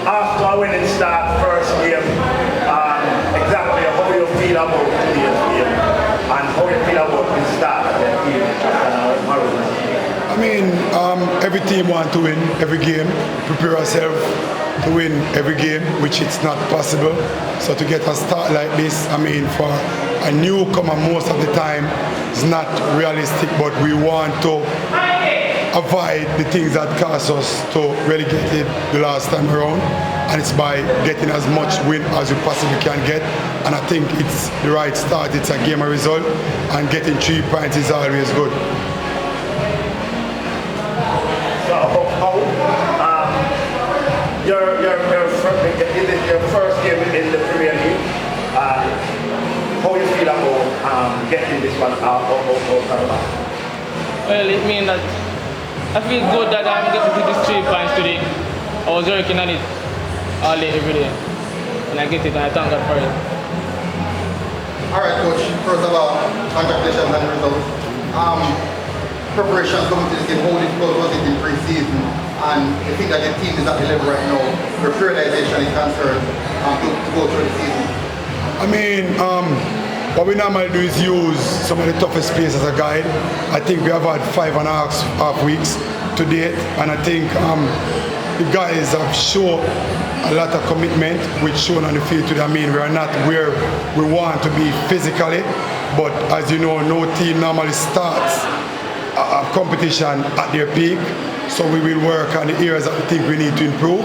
after a winning start, first game, exactly how you feel about today's game and how you feel about the start of the team at Maroons? I mean, every team wants to win every game, prepare ourselves to win every game, which it's not possible. So to get a start like this, I mean, for a newcomer most of the time, it's not realistic, but we want to avoid the things that cost us to relegate it the last time around, and it's by getting as much win as you possibly can get. And I think it's the right start. It's a game of result, and getting 3 points is always good. So your first game in the Premier League. How you feel about getting this one out of Well, it means that I feel good that I'm getting to these 3 points today. I was working on it all day, every day. And I get it, and I thank God for it. Alright, Coach. First of all, congratulations on the results. Preparation coming to this game, how difficult was it in pre-season? And you think that your team is at the level right now where periodization is concerned to go through the season? I mean, what we normally do is use some of the toughest players as a guide. I think we have had 5.5 weeks to date, and I think the guys have shown a lot of commitment, which shown on the field today. I mean, we are not where we want to be physically, but as you know, no team normally starts a competition at their peak, so we will work on the areas that we think we need to improve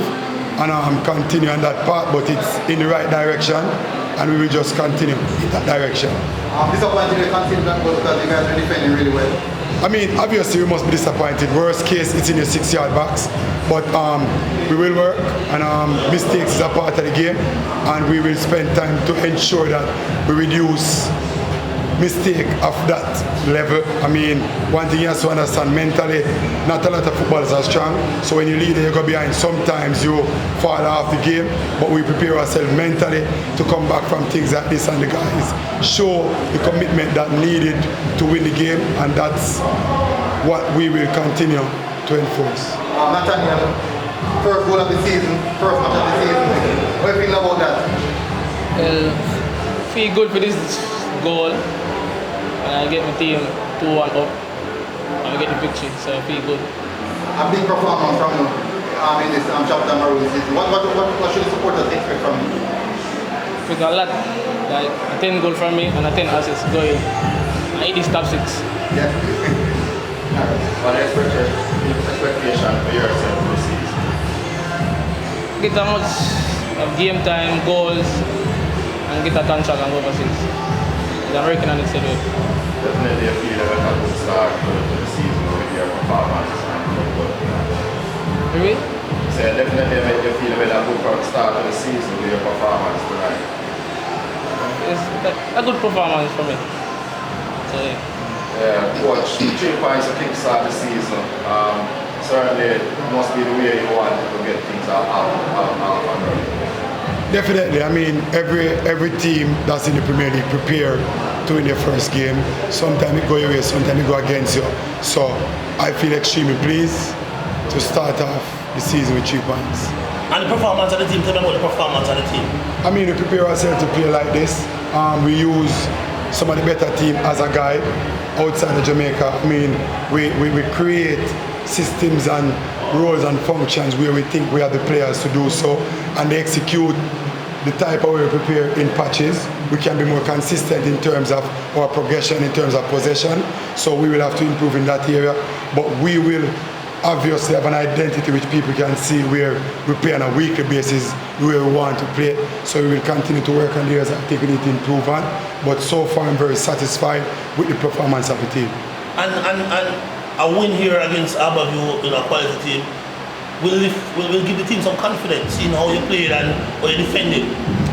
and continue on that path, but it's in the right direction, and we will just continue in that direction. Disappointed you continue that goal because you guys are defending really well. I mean, obviously we must be disappointed. Worst case, it's in your 6-yard box, but we will work, and mistakes is a part of the game, and we will spend time to ensure that we reduce mistake of that level. I mean, one thing you have to understand, mentally, not a lot of footballers are strong, so when you lead and you go behind, sometimes you fall off the game, but we prepare ourselves mentally to come back from things like this, and the guys show the commitment that needed to win the game, and that's what we will continue to enforce. Nathaniel, first goal of the season, first match of the season. What do you feel about that? Well, feel good for this goal. And I get my team 2-1 up, and we get the victory, so I feel good. A big performance from you in this Chapleton Maroons season. What should the supporters expect from you? Expect a lot, like a 10 goal from me and a 10 assists going. I eat this top 6. Yeah. What expectation for yourself this season? Get as much of game time, goals, and get a contract and go overseas. I'm working on it today. Definitely a feel like a good start to the season with your performance and football. Really? So definitely make you feel like a good start to the season with your performance tonight. It's a good performance for me. So yeah. Coach, 3 points to kickstart the season. Certainly must be the way you want to get things out. Definitely. I mean, every team that's in the Premier League prepare to win their first game. Sometimes it go your way, sometimes it go against you. So I feel extremely pleased to start off the season with 3 points. And the performance of the team, tell me about the performance of the team. I mean, we prepare ourselves to play like this. We use some of the better team as a guide outside of Jamaica. I mean, we create systems and roles and functions where we think we have the players to do so, and they execute the type of way we prepare in patches. We can be more consistent in terms of our progression, in terms of possession, so we will have to improve in that area, but we will obviously have an identity which people can see where we play on a weekly basis where we want to play, so we will continue to work on the areas that I think we need to improve on, but so far I'm very satisfied with the performance of the team. And a win here against Abbeville in a quality team will give the team some confidence in how you played and how you defended.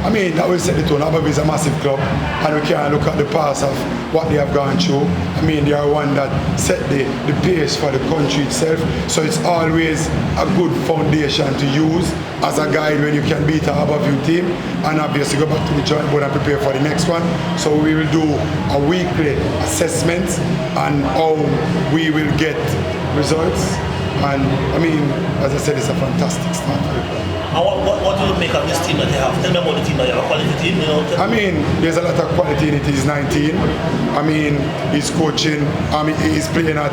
I mean, that will set the tone. Abbeville is a massive club, and we can look at the past of what they have gone through. I mean, they are one that set the pace for the country itself, so it's always a good foundation to use as a guide when you can beat a Abbeville team, and obviously go back to the joint board and prepare for the next one. So we will do a weekly assessment and how we will get results. And I mean, as I said, it's a fantastic start for the club. And what do you make of this team that you have? Tell me about the team that you have, a quality team, you know? I mean, there's a lot of quality in it. He's 19. I mean, he's coaching. I mean, he's playing at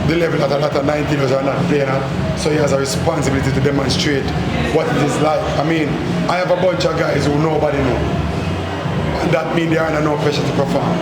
the level that a lot of 19-years are not playing at. So he has a responsibility to demonstrate what it is like. I mean, I have a bunch of guys who nobody knows. And that means they are under no pressure to perform.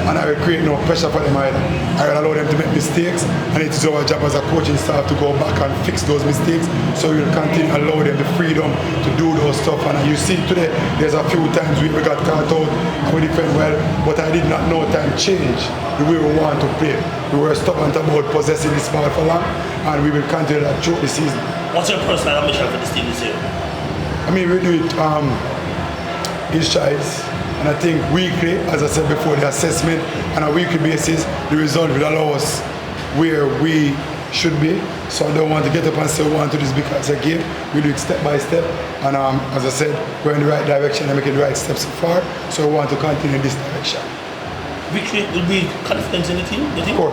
And I will create no pressure for them either. I will allow them to make mistakes, and it is our job as a coaching staff to go back and fix those mistakes. So we will continue to allow them the freedom to do those stuff. And you see today, there's a few times we got caught out and we defend well, but I did not know time change the way we want to play. We were stubborn about possessing this ball for long, and we will continue that throughout the season. What's your personal ambition for this team this year? I mean, we do it in strides. And I think weekly, as I said before, the assessment on a weekly basis, the result will allow us where we should be. So I don't want to get up and say we want to do this because again, we do it step by step. And as I said, we're in the right direction and making the right steps so far. So we want to continue in this direction. Victory will be confidence in the team, you think? Of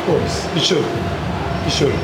course. It should.